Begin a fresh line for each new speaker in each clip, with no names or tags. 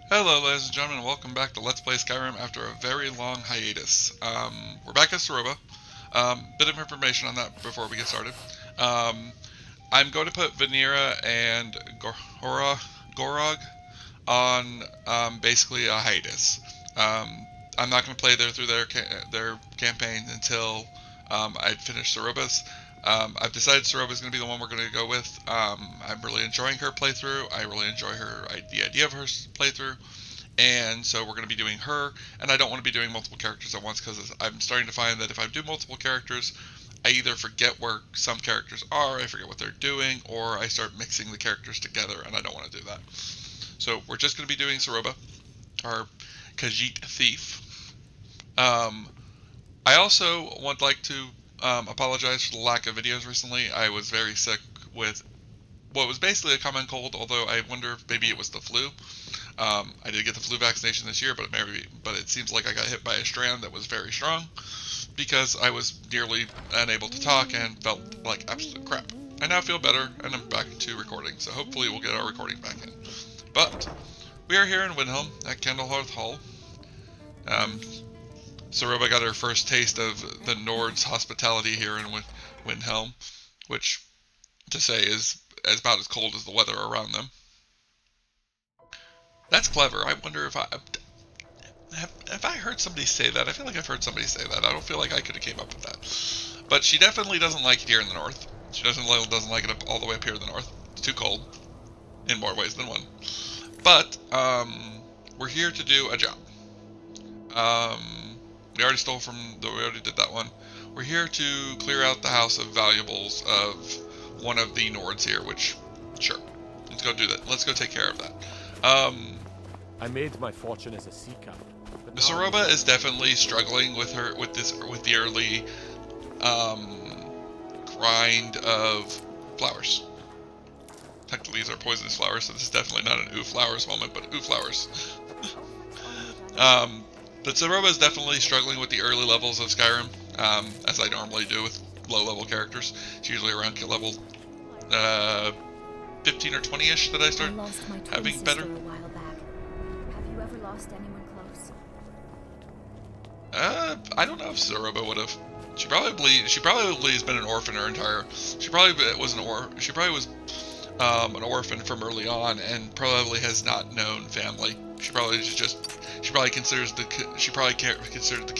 Hello ladies and gentlemen, and welcome back to Let's Play Skyrim after a very long hiatus. We're back at Saroba. Bit of information on that before we get started. Um, I'm going to put Vanera and Gorog on basically a hiatus. I'm not going to play through their campaign until I'd finish Saroba's. I've decided Saroba is going to be the one we're going to go with. I'm really enjoying her playthrough. I really enjoy the idea of her playthrough, and so we're going to be doing her. And I don't want to be doing multiple characters at once because I'm starting to find that if I do multiple characters, I either forget where some characters are, I forget what they're doing, or I start mixing the characters together, and I don't want to do that. So we're just going to be doing Saroba, our Khajiit thief. Um, I also would like to apologize for the lack of videos recently. I was very sick with what was basically a common cold, although I wonder if maybe it was the flu. I did get the flu vaccination this year, but it seems like I got hit by a strand that was very strong because I was nearly unable to talk and felt like absolute crap. I now feel better and I'm back to recording, so hopefully we'll get our recording back in. But we are here in Windhelm at Candlehearth Hall. Um, Saroba got her first taste of the Nord's hospitality here in Windhelm, which to say is about as cold as the weather around them. That's clever. I wonder if I heard somebody say that. I feel like I've heard somebody say that. I don't feel like I could have came up with that. But she definitely doesn't like it here in the north. She doesn't like it all the way up here in the north. It's too cold in more ways than one. But we're here to do a job. We already stole from we already did that one. We're here to clear out the house of valuables of one of the Nords here, which, sure, let's go do that. Let's go take care of that.
I made my fortune as a sea captain.
Miss Saroba is definitely struggling with the early grind of flowers. Technically, these are poisonous flowers, so this is definitely not an ooh flowers moment, but ooh flowers. But Saroba is definitely struggling with the early levels of Skyrim, as I normally do with low-level characters. It's usually around level 15 or 20-ish that I start having better.
A while back. Have you ever lost anyone close?
I don't know if Saroba would have. She probably has been an orphan her entire. She probably was an orphan from early on, and probably has not known family. She probably considers considered the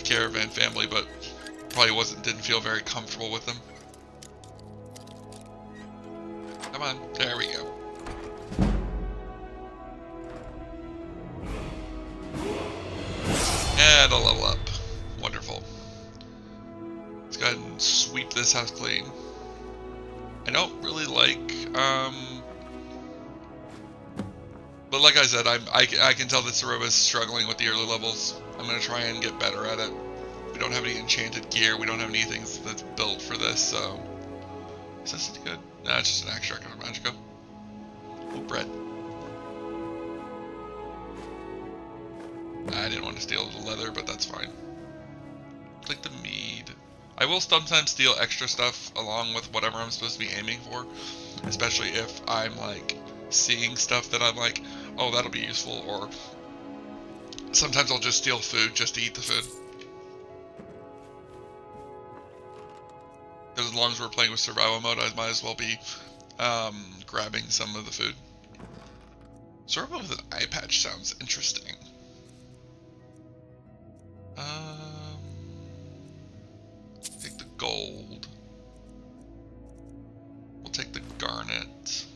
caravan family, but probably didn't feel very comfortable with them. Come on, there we go. And a level up. Wonderful. Let's go ahead and sweep this house clean. I don't really like, but like I said, I can tell that Saroba is struggling with the early levels. I'm going to try and get better at it. We don't have any enchanted gear. We don't have anything that's built for this, so... Is this good? Nah, it's just an extract of Magico. Oh, bread. I didn't want to steal the leather, but that's fine. Like the mead. I will sometimes steal extra stuff along with whatever I'm supposed to be aiming for, especially if I'm like seeing stuff that I'm like, oh, that'll be useful, or sometimes I'll just steal food just to eat the food. Because as long as we're playing with survival mode, I might as well be grabbing some of the food. Saroba with an eye patch sounds interesting. Take the gold. We'll take the garnet.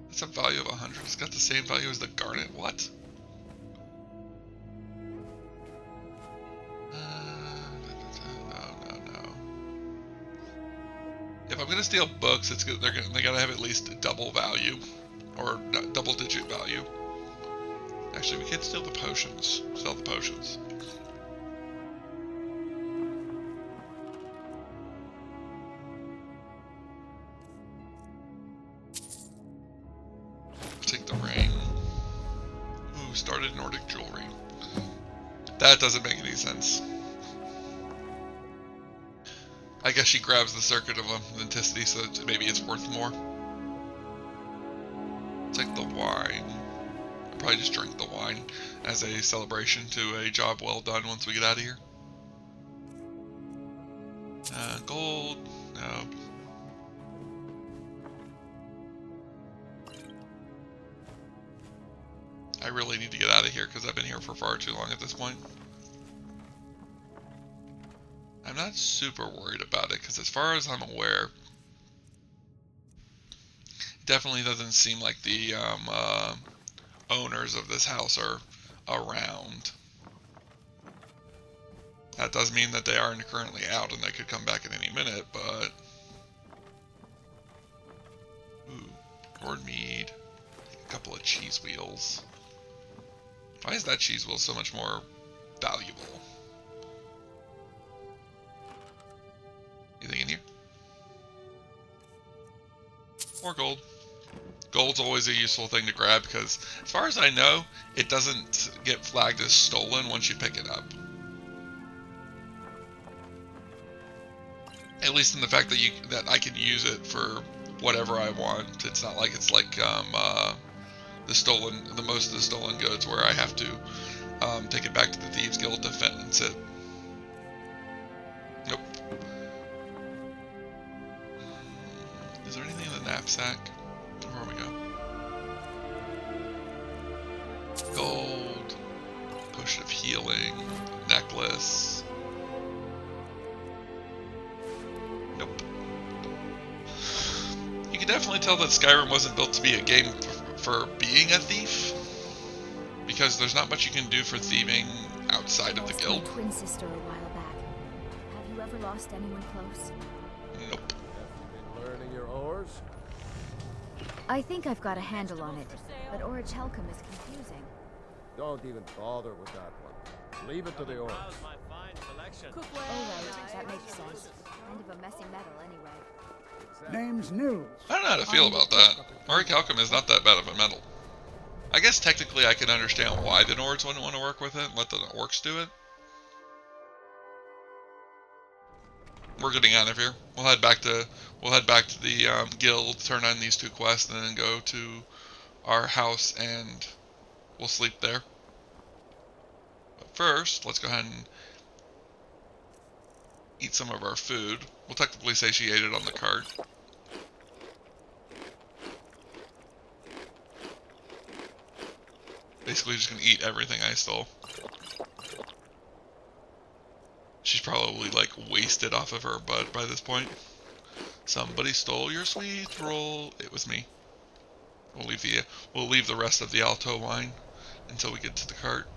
It's a value of 100. It's got the same value as the garnet. What? No. If I'm gonna steal books, they gotta have at least double value, or double-digit value. Actually, we can steal the potions. Sell the potions. Take the ring. Ooh, started Nordic jewelry. That doesn't make any sense. I guess she grabs the Circuit of Authenticity, so maybe it's worth more. Take the wine. I'll probably just drink the wine as a celebration to a job well done once we get out of here. Gold. No. I really need to get out of here because I've been here for far too long at this point. I'm not super worried about it because as far as I'm aware, it definitely doesn't seem like the owners of this house are around. That does mean that they aren't currently out and they could come back at any minute, but... Ooh, corn mead. A couple of cheese wheels. Why is that cheese wheel so much more valuable? Anything in here? More gold. Gold's always a useful thing to grab because, as far as I know, it doesn't get flagged as stolen once you pick it up. At least in the fact that I can use it for whatever I want. It's not like it's like most of the stolen goods where I have to take it back to the Thieves Guild to fence it. Nope. Is there anything in the knapsack? Before we go. Gold, potion of healing, necklace. Nope. You can definitely tell that Skyrim wasn't built to be a game for being a thief, because there's not much you can do for thieving outside of the guild.
My twin sister a while back. Have you ever lost anyone close?
Nope.
Been learning your ores?
I think I've got a handle on it, but Orich Helcom is confusing.
Don't even bother with that one. Leave it to the ores.
Alright, that makes sense. Kind of a messy metal anyway.
Name's News.
I don't know how to feel about that. Auric Alchem is not that bad of a metal. I guess technically I can understand why the Nords wouldn't want to work with it and let the orcs do it. We're getting out of here. We'll head back to the guild, turn on these 2 quests, and then go to our house and we'll sleep there. But first, let's go ahead and eat some of our food. We'll technically say she ate it on the cart. Basically just gonna eat everything I stole. She's probably like wasted off of her butt by this point. Somebody stole your sweet roll. It was me. We'll leave the rest of the Alto wine until we get to the cart.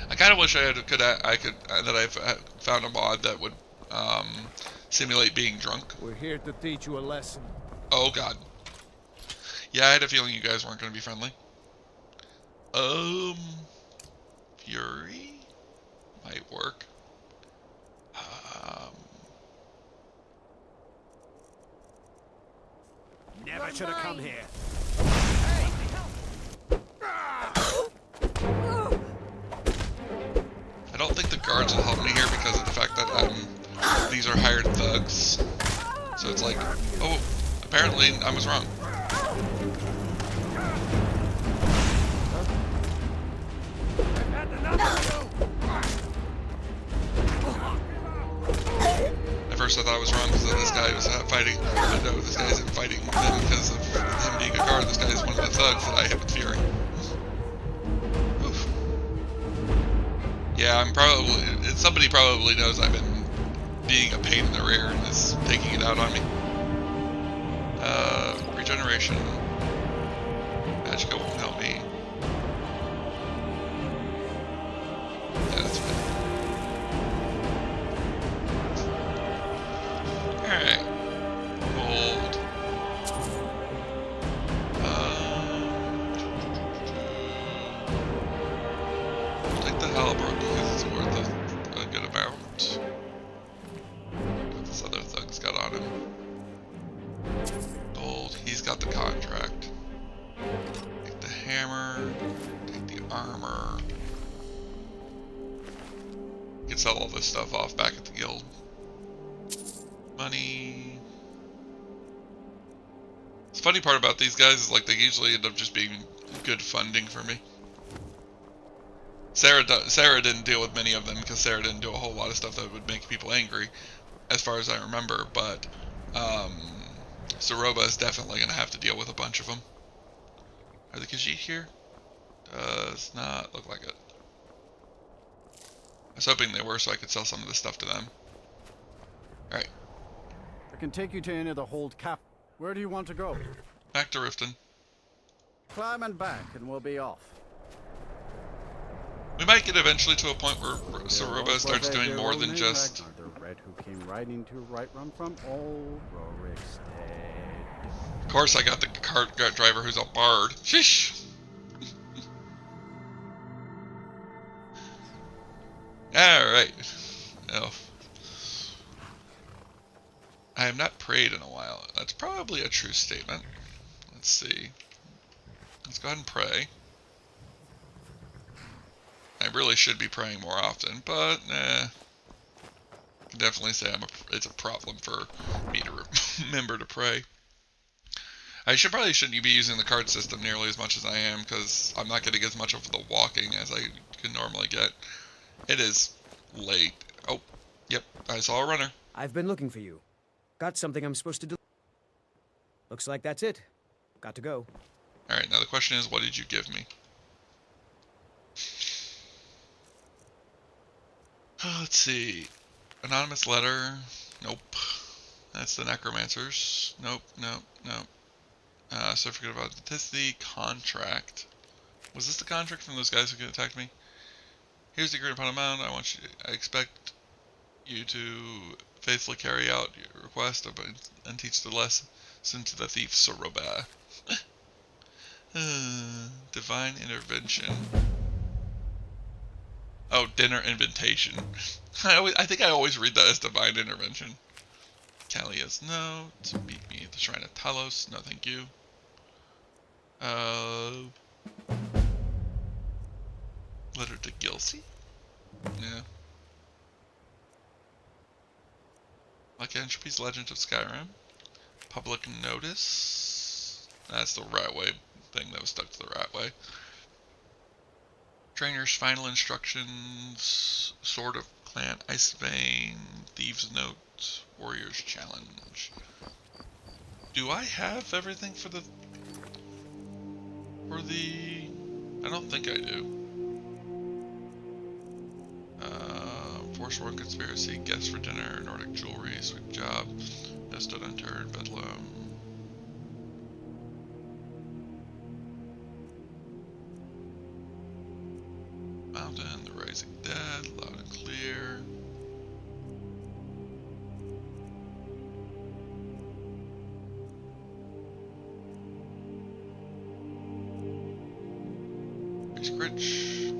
I kind of wish I found a mod that would simulate being drunk.
We're here to teach you a lesson.
Oh god. Yeah, I had a feeling you guys weren't going to be friendly. Fury might work.
Never should have come here.
I don't think the guards will help me here because of the fact that these are hired thugs. So it's like, oh, apparently I was wrong. At first I thought I was wrong because this guy was fighting. No, this guy isn't fighting them because of him being a guard. This guy is one of the thugs that I hit with Fury. Oof. Yeah, somebody probably knows I've been being a pain in the rear and is taking it out on me. Regeneration. Magicka won't help me. Yeah, that's fine. Alright. Gold. I'll take the halberd because it's worth a good amount. What this other thug's got on him. Gold, he's got the contract. Take the hammer, take the armor. You can sell all this stuff off back at the guild. Money. The funny part about these guys is like they usually end up just being good funding for me. Sarah didn't deal with many of them because Sarah didn't do a whole lot of stuff that would make people angry, as far as I remember. But Saroba is definitely going to have to deal with a bunch of them. Are the Khajiit here? Does not look like it. I was hoping they were so I could sell some of this stuff to them. Alright.
I can take you to any of the hold cap. Where do you want to go?
Back to Riften.
Climb and back, and we'll be off.
We might get eventually to a point where Saroba starts doing more than just...
The red who came riding to right run from old Rorikstead.
Of course I got the cart driver who's a bard. Sheesh! Alright. Oh. I have not prayed in a while. That's probably a true statement. Let's see. Let's go ahead and pray. I really should be praying more often, but I can definitely say it's a problem for me to remember to pray. I probably shouldn't be using the card system nearly as much as I am, because I'm not getting as much of the walking as I can normally get. It is late. Oh, yep, I saw a runner.
I've been looking for you. Got something I'm supposed to do. Looks like that's it. Got to go.
Alright, now the question is, what did you give me? Let's see. Anonymous letter. Nope. That's the necromancers. Nope, nope, nope. So I forget about this. The contract. Was this the contract from those guys who attacked me? Here's the agreed upon amount. I expect you to faithfully carry out your request and teach the lesson to the thief Saroba. Divine intervention. Oh, dinner invitation. I think I always read that as divine intervention. Callia's note. Meet me at the Shrine of Talos. No, thank you. Letter to Gilsey? Yeah. Like Entropy's Legend of Skyrim. Public notice. That's the Ratway thing that was stuck to the Ratway. Trainer's final instructions. Sword of Clan Icevein. Thieves' Note. Warrior's Challenge. Do I have everything for the... I don't think I do. Forsworn Conspiracy, Guests for Dinner, Nordic Jewelry, Sweet Job, No Stood Unturned, Bedlam. Mountain, The Rising Dead, Loud and Clear. Scritch,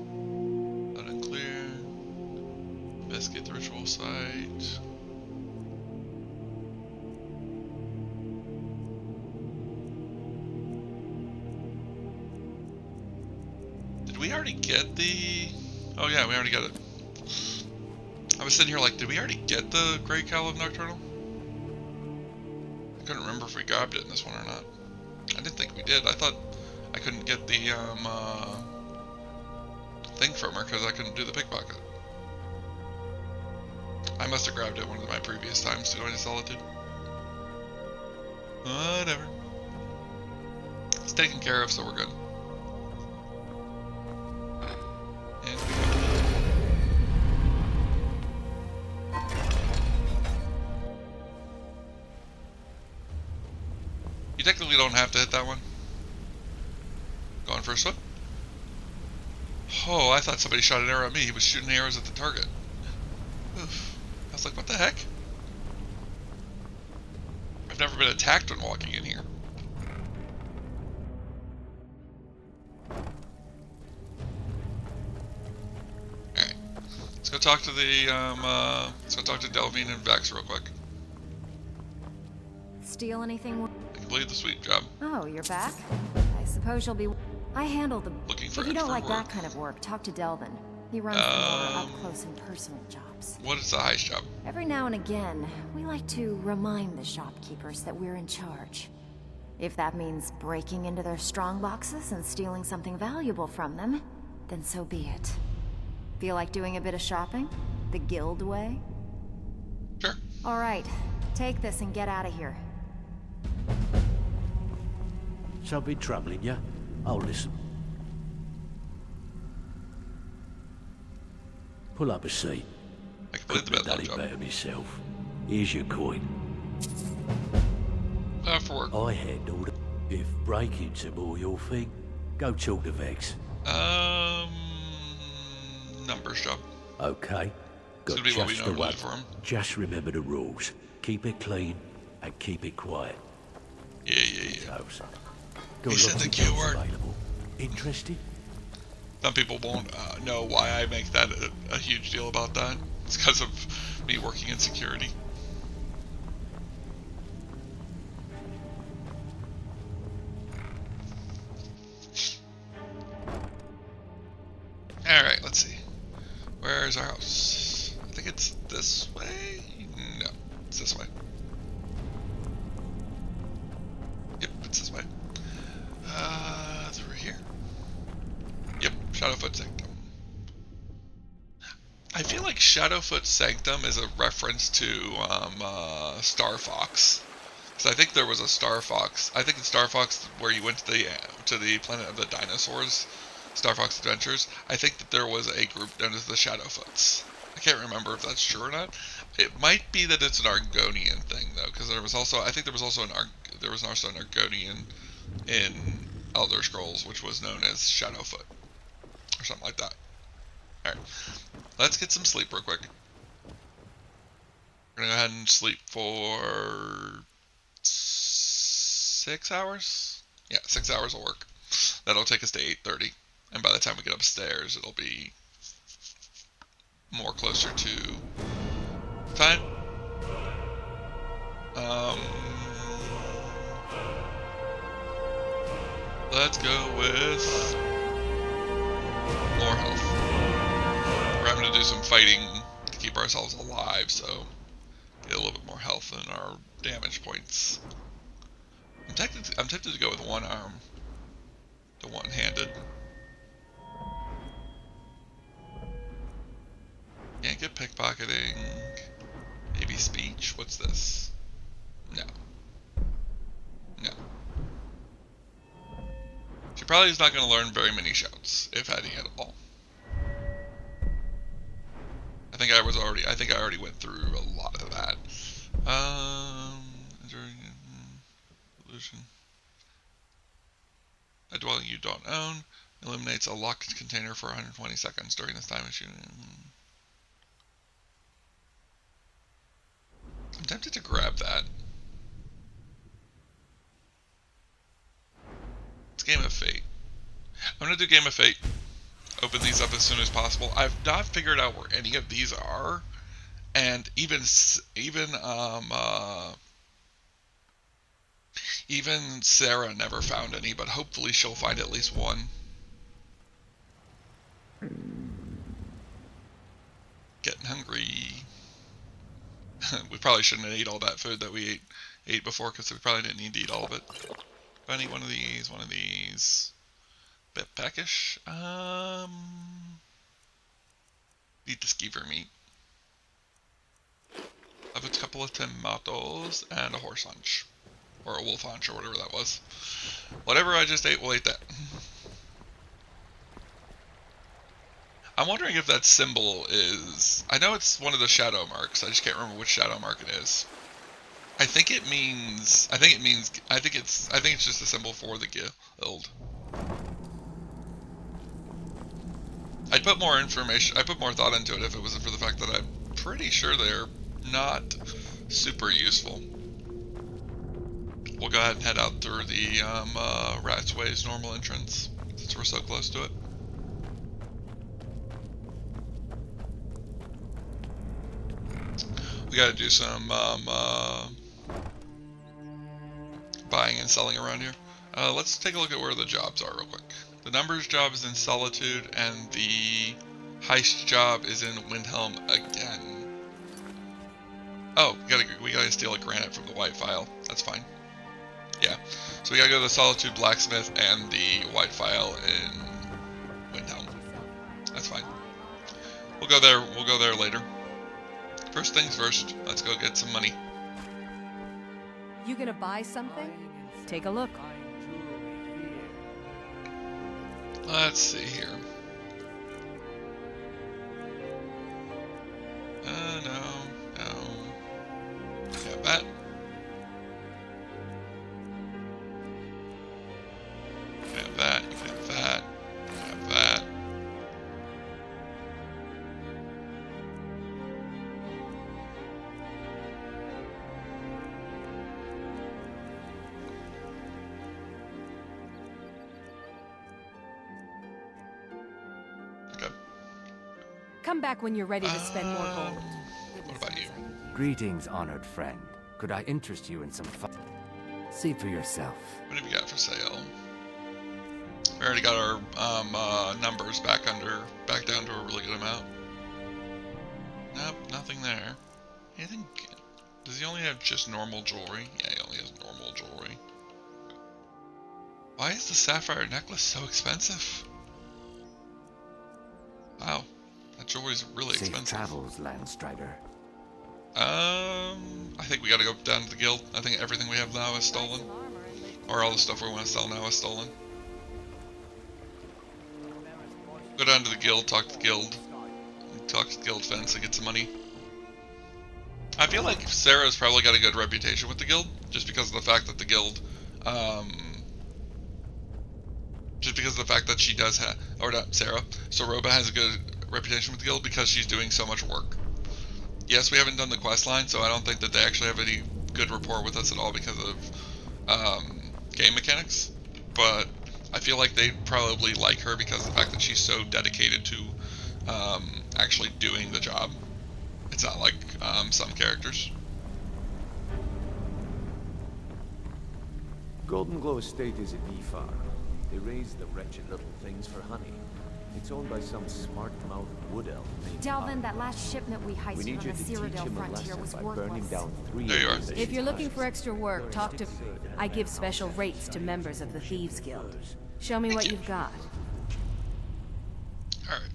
Loud and Clear. Investigate the ritual site. Did we already get the... Oh yeah, we already got it. I was sitting here like, did we already get the Great Cowl of Nocturnal? I couldn't remember if we grabbed it in this one or not. I didn't think we did. I thought I couldn't get the thing from her because I couldn't do the pickpocket. I must have grabbed it one of my previous times to go into Solitude. Whatever. It's taken care of, so we're good. And we go. You technically don't have to hit that one. Going for a swim? Oh, I thought somebody shot an arrow at me. He was shooting arrows at the target. Oof. I was like, what the heck? I've never been attacked when walking in here. Alright. Let's go talk to the, let's go talk to Delvine and Vax real quick.
Steal anything?
I completed the sweet job.
Oh, you're back? I suppose you'll be... I handle the...
Looking for
If you don't like
work.
that kind of work, talk to Delvin. He runs the more up-close and personal jobs.
What is the heist job?
Every now and again, we like to remind the shopkeepers that we're in charge. If that means breaking into their strong boxes and stealing something valuable from them, then so be it. Feel like doing a bit of shopping? The guild way?
Sure.
Alright, take this and get out of here.
Something troubling you? Oh, listen. Pull up a seat.
I completed the
Couldn't have
bed
done it
job.
better myself. Here's your coin.
For work.
I handled it. If breaking's a more your thing, go talk to Vex.
Numbers job.
Okay.
It's
Got
gonna be what we
just the
normally
one.
do for him.
Just remember the rules. Keep it clean and keep it quiet.
Yeah.
Toes. Got
He said
lots
the
of
Q
jobs
word.
available. Interested?
Some people won't know why I make that a huge deal about that. It's because of me working in security. Alright, let's see. Where's our house? I think it's this way? No, it's this way. Yep, it's this way. Through here. Yep, Shadowfoot Sanctum. I feel like Shadowfoot Sanctum is a reference to Star Fox. Because I think there was a Star Fox. I think it's Star Fox where you went to the planet of the dinosaurs. Star Fox Adventures. I think that there was a group known as the Shadowfoots. I can't remember if that's true or not. It might be that it's an Argonian thing though, because there was also an Argonian in Elder Scrolls, which was known as Shadowfoot or something like that. All right, let's get some sleep real quick. We're gonna go ahead and sleep for 6 hours. Yeah, 6 hours will work. That'll take us to 8:30. And by the time we get upstairs, it'll be more closer to time. Let's go with more health. We're having to do some fighting to keep ourselves alive, so get a little bit more health in our damage points. I'm tempted to go with one arm to one-handed. Can't get pickpocketing. Maybe speech. What's this? No. No. She probably is not going to learn very many shouts, if any at all. I think I already went through a lot of that. Illusion. A dwelling you don't own eliminates a locked container for 120 seconds during this time issue. I'm tempted to grab that. It's Game of Fate. I'm gonna do Game of Fate. Open these up as soon as possible. I've not figured out where any of these are, and even Sarah never found any, but hopefully she'll find at least one. Getting hungry. We probably shouldn't have ate all that food that we ate before, because we probably didn't need to eat all of it. If I need one of these. Bit peckish. Eat the skeever meat. Have a couple of tomatoes and a horse haunch. Or a wolf haunch, or whatever that was. Whatever I just ate, we'll eat that. I'm wondering if that symbol is... I know it's one of the shadow marks. I just can't remember which shadow mark it is. I think it's just a symbol for the guild. I'd put more thought into it if it wasn't for the fact that I'm pretty sure they're not super useful. We'll go ahead and head out through the Rat's Way's normal entrance, since we're so close to it. We gotta do some buying and selling around here. Let's take a look at where the jobs are real quick. The numbers job is in Solitude, and the heist job is in Windhelm again. Oh, we gotta steal a granite from the White File. That's fine. Yeah. So we gotta go to the Solitude Blacksmith and the White File in Windhelm. That's fine. We'll go there. We'll go there later. First things first. Let's go get some money.
You gonna buy something? Take a look.
Let's see here. No. Got that. Got that. Got that. Got that. Okay.
Come back when you're ready to spend more gold.
What about you?
Greetings, honored friend. Could I interest you in some fun? See for yourself.
What have you got for sale? We already got our numbers back down to a really good amount. Nope, nothing there. Anything? Does he only have just normal jewelry? Yeah, he only has normal jewelry. Why is the sapphire necklace so expensive? Wow, that jewelry's really
Safe
expensive.
travels, Landstrider.
I think we gotta go down to the guild. I think everything we have now is stolen. Or all the stuff we want to sell now is stolen. Go down to the guild, talk to the guild. Talk to the guild fence and get some money. I feel like Sarah's probably got a good reputation with the guild, just because of the fact that the guild, just because of the fact that she does have, or not Sarah, Saroba has a good reputation with the guild because she's doing so much work. Yes, we haven't done the quest line, so I don't think that they actually have any good rapport with us at all because of game mechanics, but I feel like they probably like her because of the fact that she's so dedicated to actually doing the job. It's not like some characters.
Golden Glow Estate is a bee farm. They raise the wretched little things for honey. It's owned by some smart-mouthed wood elf named
Delvin,
Otto.
that last shipment we
We
heisted
need
on
you
the
to teach
Cyrodiil
him a
frontier
lesson
was
by burning
worthless.
down 3
There you are.
organizations'
If you're looking for
houses.
extra work, talk to... I give special rates to members of the Thieves Guild. Show me what you've got.
Alright.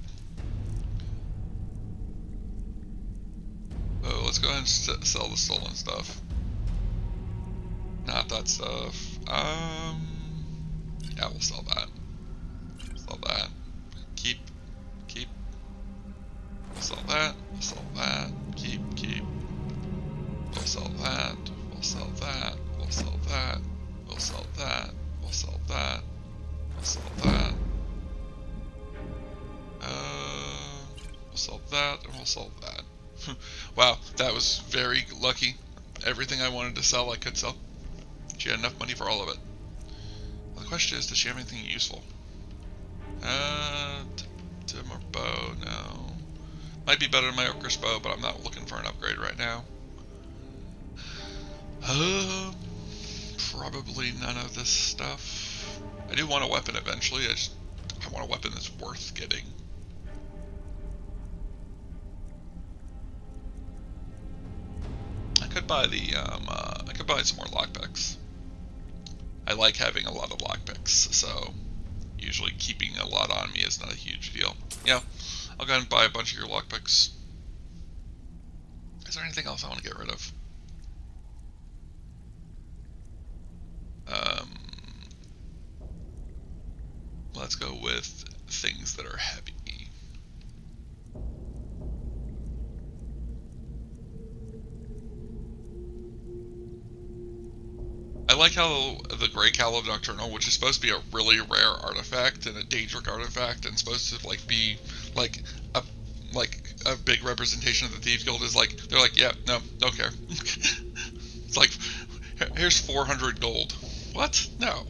Oh, let's go ahead and sell the stolen stuff. Not that stuff. Yeah, we'll sell that. Sell that. Keep. We'll sell that. We'll sell that. Keep. We'll sell that. We'll sell that. We'll sell that. We'll sell that. We'll sell that. We'll sell that. We'll sell that, and we'll sell that. Wow, that was very lucky. Everything I wanted to sell, I could sell. She had enough money for all of it. Well, the question is, does she have anything useful? Timber bow, no. Might be better than my Orcish bow, but I'm not looking for an upgrade right now. Probably none of this stuff. I do want a weapon eventually. I want a weapon that's worth getting. I could buy I could buy some more lockpicks. I like having a lot of lockpicks, so usually keeping a lot on me is not a huge deal. Yeah, I'll go ahead and buy a bunch of your lockpicks. Is there anything else I want to get rid of? Let's go with things that are heavy. I like how the Grey Cowl of Nocturnal, which is supposed to be a really rare artifact and a Daedric artifact, and supposed to be a big representation of the Thieves Guild, is like, they're like, yeah, no, don't care. It's like, here's 400 gold. What? No.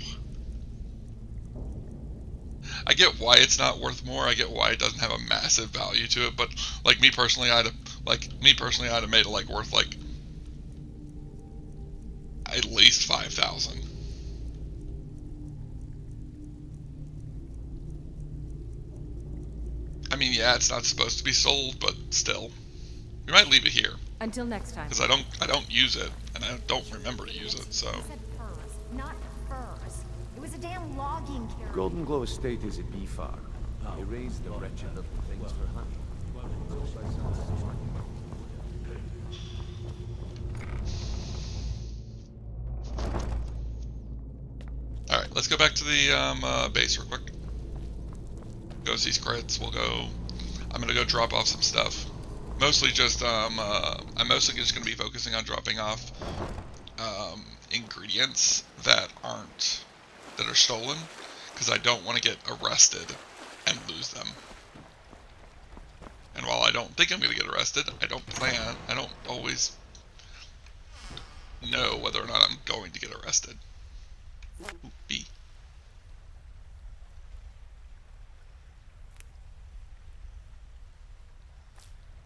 I get why it's not worth more. I get why it doesn't have a massive value to it, but like me personally, I'd have made it like worth like at least 5,000. I mean, yeah, it's not supposed to be sold, but still, we might leave it here
Until next time.
because I don't use it, and I don't remember to use it. So
He said furs, not logging carrier.
Golden Glow Estate is a bee farm. They raise the wretched little things for honey. It's owned by some smart
Alright, let's go back to the base real quick. Go see crits. We'll go. I'm gonna go drop off some stuff. Mostly just I'm mostly just gonna be focusing on dropping off ingredients that are stolen, because I don't want to get arrested and lose them. And while I don't think I'm gonna get arrested, I don't always know whether or not I'm going to get arrested. Ooh, B.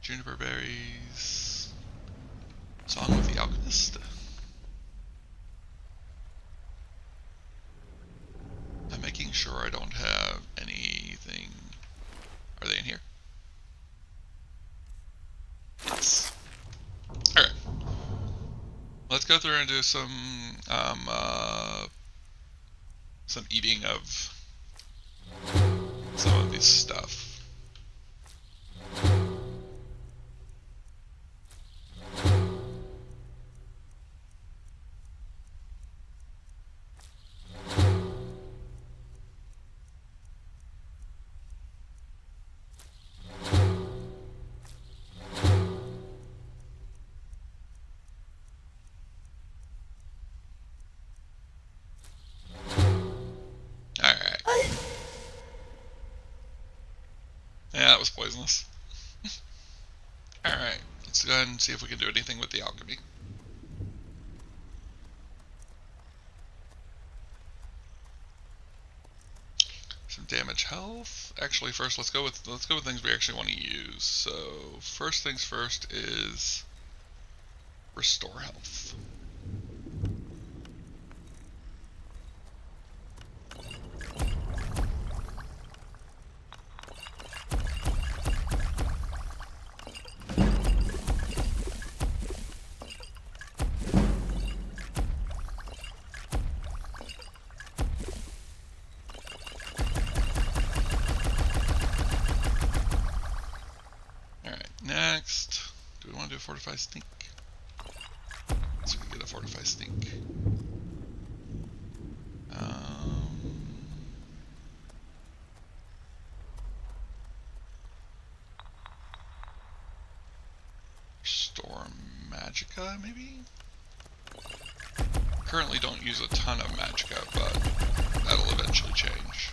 Juniper berries. Song of the Alchemist. I'm making sure I don't have anything. Are they in here? Yes. Alright. Let's go through and do some eating of some of this stuff. Yeah, that was poisonous. Alright, let's go ahead and see if we can do anything with the alchemy. Some damage health. Actually, first let's go with things we actually want to use. So first things first is restore health. Next, do we want to do a fortify stink? So we can get a fortify stink. Restore magicka, maybe? Currently don't use a ton of magicka, but that'll eventually change.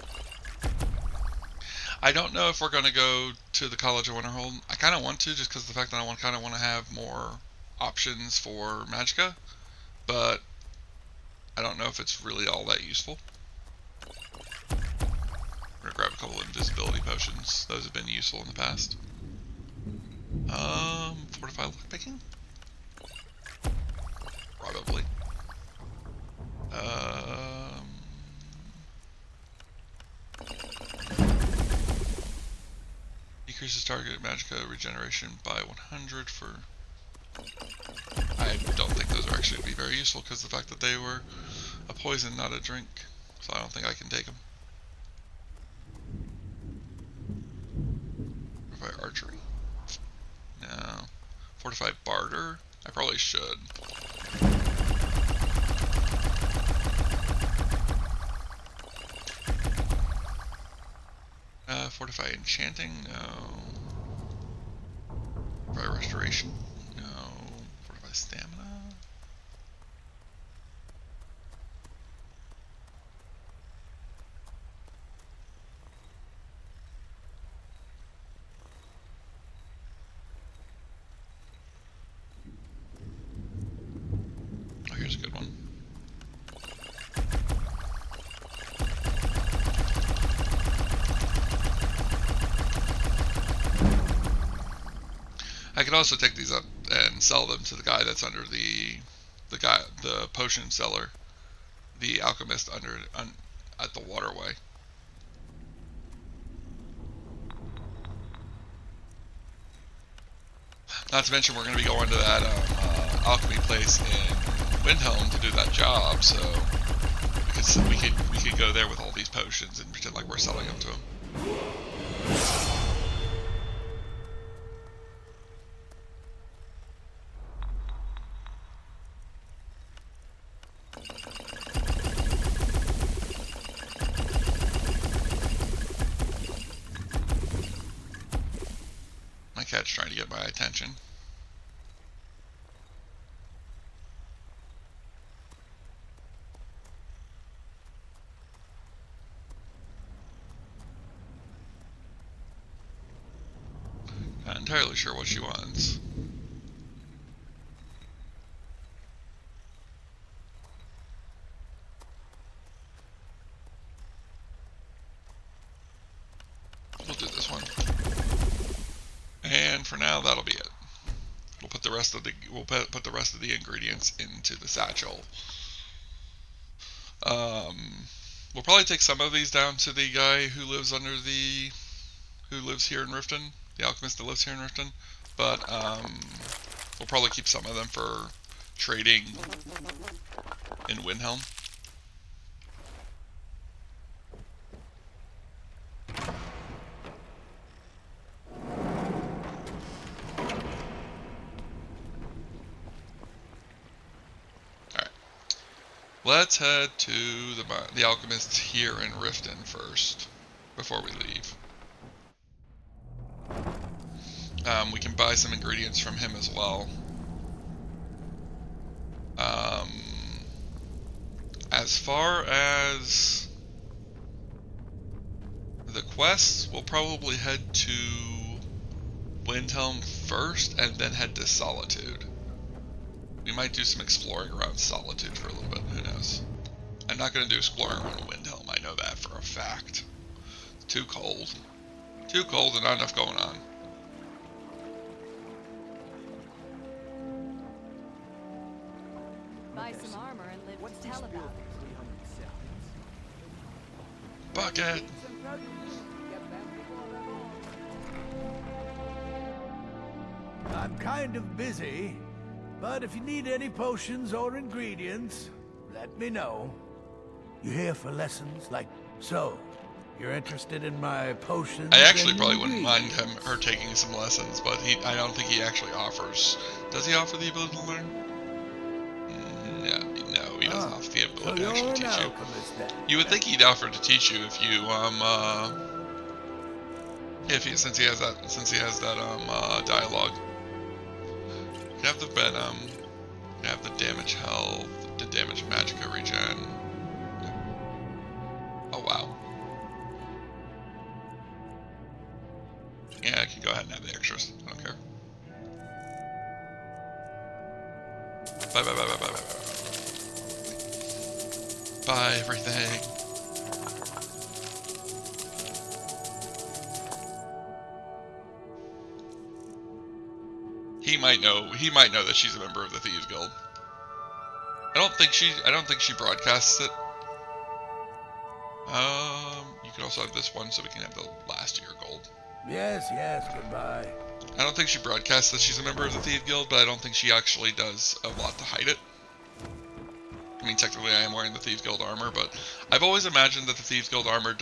I don't know if we're going to go to the College of Winterhold. I kind of want to, just because of the fact that I kind of want to have more options for magicka, but I don't know if it's really all that useful. We're going to grab a couple of invisibility potions. Those have been useful in the past. Fortify lockpicking? Probably. Increases target magicka regeneration by 100 for... I don't think those are actually going to be very useful because of the fact that they were a poison, not a drink. So I don't think I can take them. Fortify archery. No. Fortify barter? I probably should. Fortify enchanting? No. Fortify restoration? No. Fortify stamina? Oh, here's a good one. I could also take these up and sell them to the guy that's under the potion seller, the alchemist at the waterway. Not to mention we're going to be going to that alchemy place in Windhelm to do that job, so we we could go there with all these potions and pretend like we're selling them to him. My cat's trying to get my attention. Not entirely sure what she wants. We'll do this one. And for now, that'll be it. We'll put the rest of the ingredients into the satchel. We'll probably take some of these down to the guy who lives here in Riften, the alchemist that lives here in Riften. But we'll probably keep some of them for trading in Windhelm. Let's head to the alchemist here in Riften first, before we leave. We can buy some ingredients from him as well. As far as the quests, we'll probably head to Windhelm first and then head to Solitude. We might do some exploring around Solitude for a little bit, who knows. I'm not going to do exploring around Windhelm, I know that for a fact. It's too cold. Too cold and not enough going on.
Buy some armor and live to tell about it.
Bucket!
I'm kind of busy, but if you need any potions or ingredients, let me know. You here for lessons like so? You're interested in my potions?
I actually
and
probably wouldn't mind
ingredients?
her taking some lessons, but I don't think he actually offers. Does he offer the ability to learn? Yeah, no, he doesn't offer the ability to actually teach you. You would think he'd offer to teach you if you since he has that dialogue. You have the venom, you have the damage health, the damage magicka regen. Oh wow. Yeah, I can go ahead and have the extras. I don't care. Bye bye bye bye bye bye bye. Bye everything. He might know that she's a member of the Thieves Guild. I don't think she broadcasts it. You could also have this one so we can have the last year gold.
Yes, goodbye.
I don't think she broadcasts that she's a member of the Thieves Guild, but I don't think she actually does a lot to hide it. I mean, technically I am wearing the Thieves Guild armor, but I've always imagined that the Thieves Guild armor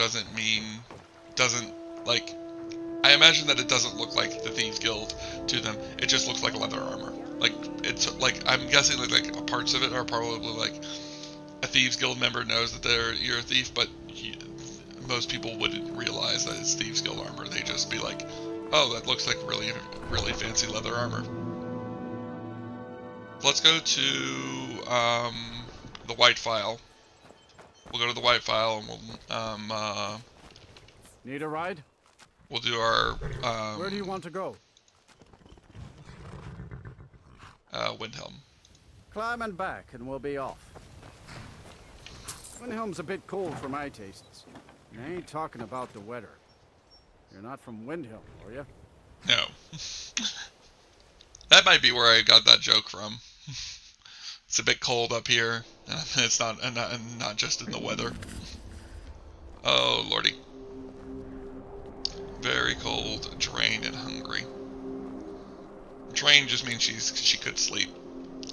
I imagine that it doesn't look like the Thieves Guild to them. It just looks like leather armor. Like, it's like, I'm guessing like parts of it are probably like a Thieves Guild member knows that you're a thief, but most people wouldn't realize that it's Thieves Guild armor. They just be like, oh, that looks like really, really fancy leather armor. Let's go to the White File. We'll go to the White File and we'll
Need a ride?
we'll do our
Where do you want to go?
Windhelm.
Climb and back, and we'll be off. Windhelm's a bit cold for my tastes. And I ain't talking about the weather. You're not from Windhelm, are you?
No. That might be where I got that joke from. It's a bit cold up here. It's not just in the weather. Oh lordy. Very cold, drained, and hungry. Drained just means she could sleep.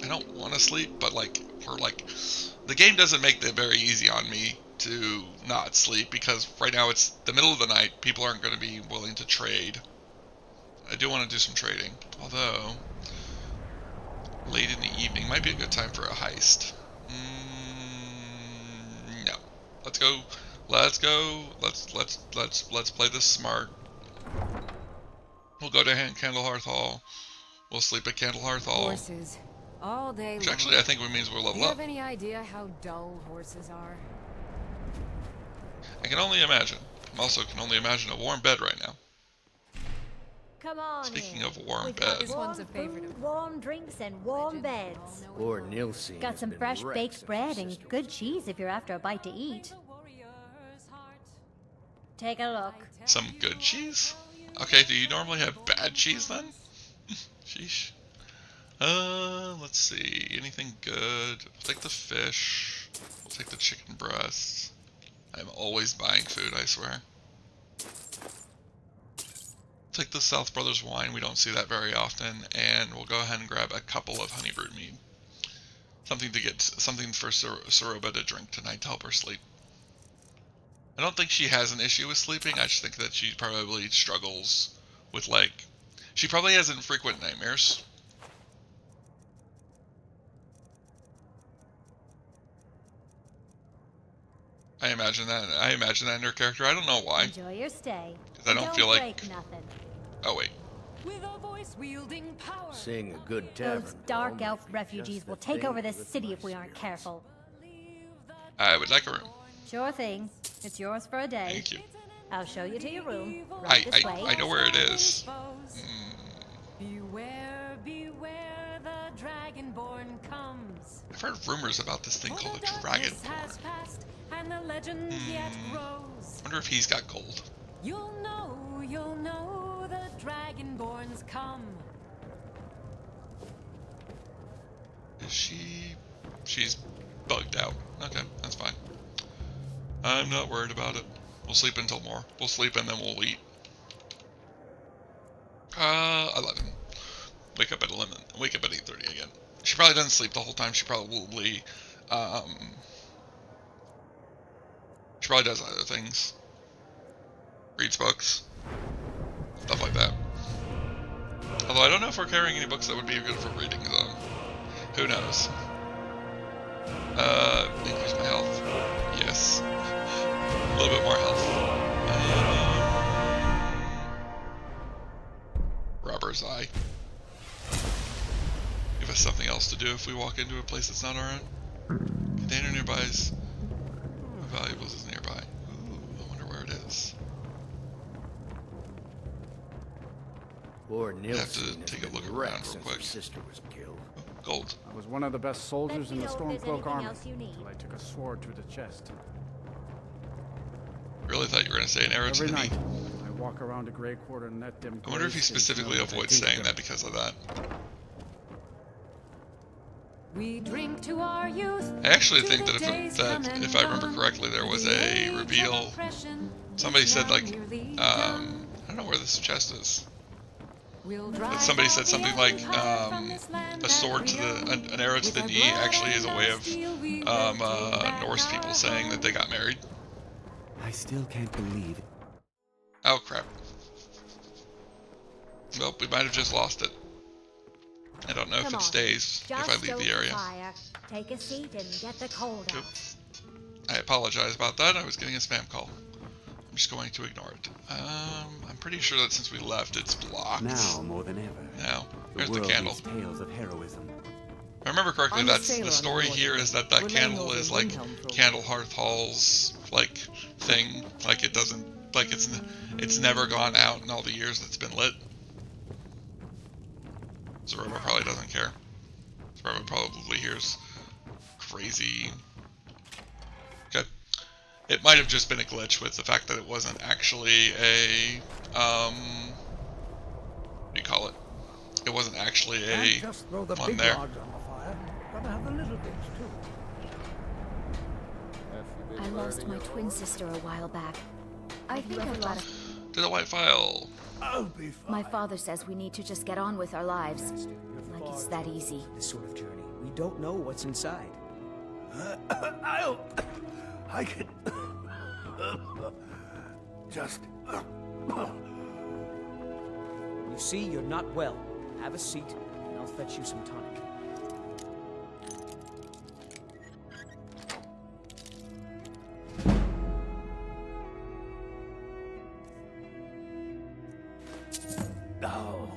I don't want to sleep, but like the game doesn't make it very easy on me to not sleep because right now it's the middle of the night. People aren't going to be willing to trade. I do want to do some trading, although late in the evening might be a good time for a heist. No, let's go. Let's go. Let's play this smart. We'll go to Candlehearth Hall. We'll sleep at Candlehearth Hall.
Horses. All day
Which
long.
actually I think means we'll
Do
level
you
up.
have any idea how dull horses are?
I can only imagine. I also can only imagine a warm bed right now.
Come on.
Speaking
in.
of warm
We've
bed.
got
This one's a favorite
food,
of
warm drinks, and warm beds.
Or Nilsine
Got
has
some
been
fresh
wrecked
baked
since
bread
your
and
sister
good
was
cheese if you're after a bite to eat. Take a look.
Some good cheese? Okay, do you normally have bad cheese then? Sheesh. Let's see. Anything good? We'll take the fish. We'll take the chicken breast. I'm always buying food, I swear. Take the South Brothers wine. We don't see that very often. And we'll go ahead and grab a couple of honey brewed mead. Something for Saroba to drink tonight to help her sleep. I don't think she has an issue with sleeping. I just think that she probably struggles with, like, she probably has infrequent nightmares. I imagine that in her character. I don't know why.
Enjoy your stay.
'Cause I don't feel like.
break nothing.
Oh wait.
With a voice wielding power.
Seeing a good tavern.
Those dark
crawl
elf
might be
refugees
just
will
the
take
thing
over this
with
city
my
if we aren't
spirits.
careful.
I would like a room.
Sure thing. It's yours for a day.
Thank you.
I'll show you to your room. Right this way.
I know where it is.
Beware, beware, the Dragonborn comes.
I've heard rumors about this thing called the
Darkness
Dragonborn.
has passed, and the legend yet grows.
Wonder if he's got gold.
You'll know, the Dragonborns come.
Is she? She's bugged out. Okay, that's fine. I'm not worried about it. We'll sleep until more. We'll sleep and then we'll eat. 11. Wake up at 11. Wake up at 8:30 again. She probably doesn't sleep the whole time. She probably does other things. Reads books. Stuff like that. Although I don't know if we're carrying any books that would be good for reading, though. Who knows? Increase my health. Yes. A little bit more health. Robber's Eye. Give us something else to do if we walk into a place that's not our own. Container nearby is... What valuables is nearby? Ooh, I wonder where it is.
Or
have
Nilsine
to
has
take a
been
look
wrecked
around real
since
quick.
her sister was killed.
Gold.
I was one of the best soldiers in the
Let me know if there's
Stormcloak
anything
army
else you need.
until I took a sword to the chest.
Really thought you were going to say an arrow to
Every
the
night,
knee.
I walk around a Grey Quarter and let them.
I wonder if he specifically avoids saying that because of that.
We drink to our youth.
I actually
to
think
the
that
days come and
if I remember
gone,
correctly, there was
the
a
age of
reveal.
oppression
Somebody
is
said
now
like,
nearly
I
done.
don't know where this chest is.
We'll
But
drive
somebody
all
said
the
something like,
empire from this land
a
that
sword to
we
the,
own.
an arrow to
With
the
our
knee
blood
actually
and
is a
our
way of
steel, we will take back
Norse people
our
saying that they
home.
got married.
I still can't believe it.
Oh crap. Well, we might have just lost it. I don't know if
Come
it
on.
stays if I
Just
leave
stoke
the area.
fire. Take a seat and get the cold out.
Oops. I apologize about that. I was getting a spam call. I'm just going to ignore it. I'm pretty sure that since we left, it's blocked.
Now more than ever.
Now,
The
there's the
world
candle.
needs tales of heroism.
If I remember correctly,
I'm a
that's
sailor
the
on
story
the water.
here is that that
We're laying
candle
over
is like
Windhelm for a
Candlehearth Hall's like thing. Like it doesn't like it's never gone out in all the years it's been lit. Saroba probably doesn't care. Saroba probably hears crazy. Okay. It might have just been a glitch with the fact that it wasn't actually a what do you call it? It wasn't actually a
Can't just throw the
one
big
there.
logs on the fire. Gotta have the little things too.
I lost my twin sister a while back. I think I've got a...
To the white file.
I'll be fine.
My father says we need to just get on with our lives. Like it's that easy.
This sort of journey, We don't know what's inside.
I can... just...
You see, you're not well. Have a seat, and I'll fetch you some tonic.
Now,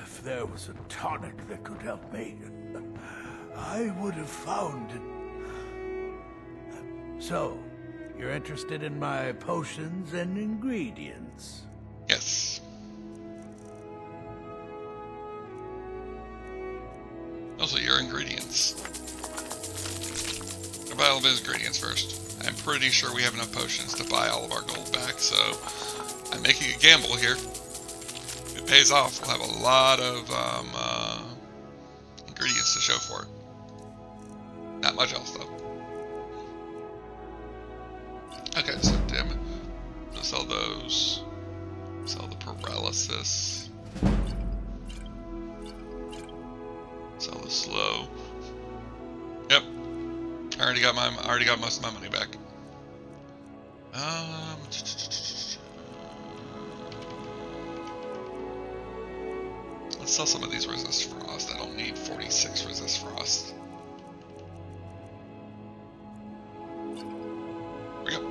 if there was a tonic that could help me, I would have found it. So, you're interested in my potions and ingredients?
Yes. Also, your ingredients. I'll buy all of his ingredients first. I'm pretty sure we have enough potions to buy all of our gold back, so I'm making a gamble here. If it pays off, we'll have a lot of ingredients to show for it. Not much else, though. Okay, so damn it. So sell those. Sell the paralysis. Sell the slow. Yep. I already got most of my money back. Let's sell some of these resist frost. I don't need 46 resist frost. There we go.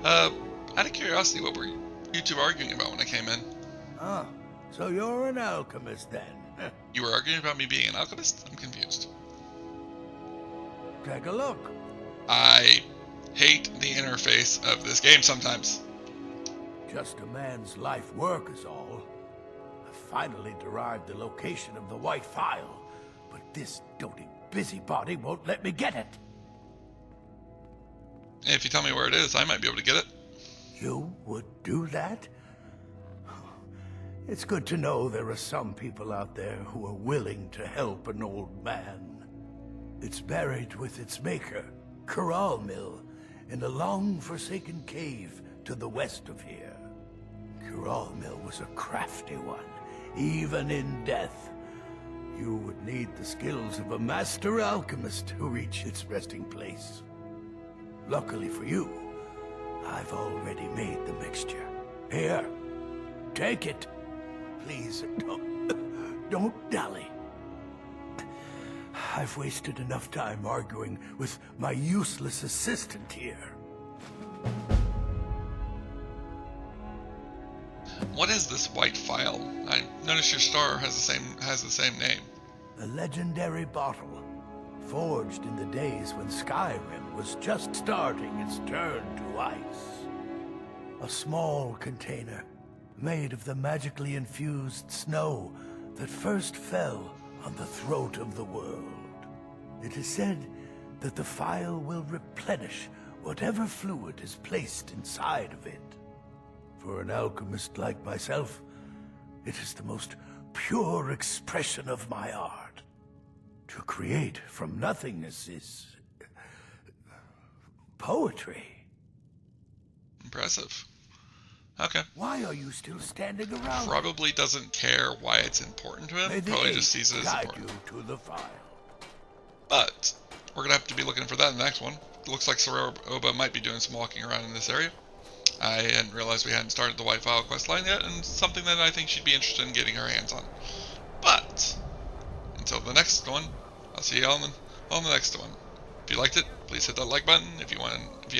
Out of curiosity, what were you two arguing about when I came in?
Ah, so you're an alchemist then?
You were arguing about me being an alchemist? I'm confused.
Take a look.
I hate the interface of this game sometimes.
Just a man's life work is all. I finally derived the location of the white phial, but this doting busybody won't let me get it.
If you tell me where it is, I might be able to get it.
You would do that? It's good to know there are some people out there who are willing to help an old man. It's buried with its maker, Corral Mill, in a long-forsaken cave to the west of here. Corral Mill was a crafty one, even in death. You would need the skills of a master alchemist to reach its resting place. Luckily for you, I've already made the mixture. Here, take it. Please, don't dally. I've wasted enough time arguing with my useless assistant here.
What is this white phial? I noticed your star has the same name.
A legendary bottle, forged in the days when Skyrim was just starting its turn to ice. A small container, made of the magically infused snow that first fell on the throat of the world. It is said that the phial will replenish whatever fluid is placed inside of it. For an alchemist like myself, it is the most pure expression of my art. To create from nothingness is poetry.
Impressive. Okay.
Why are you still standing around?
Probably doesn't care why it's important to him. Probably just sees it as important.
You to the file.
But we're gonna have to be looking for that in the next one. It looks like Saroba might be doing some walking around in this area. I hadn't realized we hadn't started the White Phial quest line yet, and something that I think she'd be interested in getting her hands on. But until the next one, I'll see you all on the next one. If you liked it, please hit that like button. If you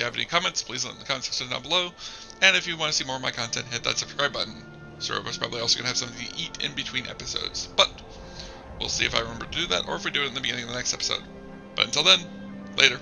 have any comments, please leave them in the comment section down below. And if you want to see more of my content, hit that subscribe button. Saroba's probably also gonna have something to eat in between episodes, but we'll see if I remember to do that or if we do it in the beginning of the next episode. But until then, later.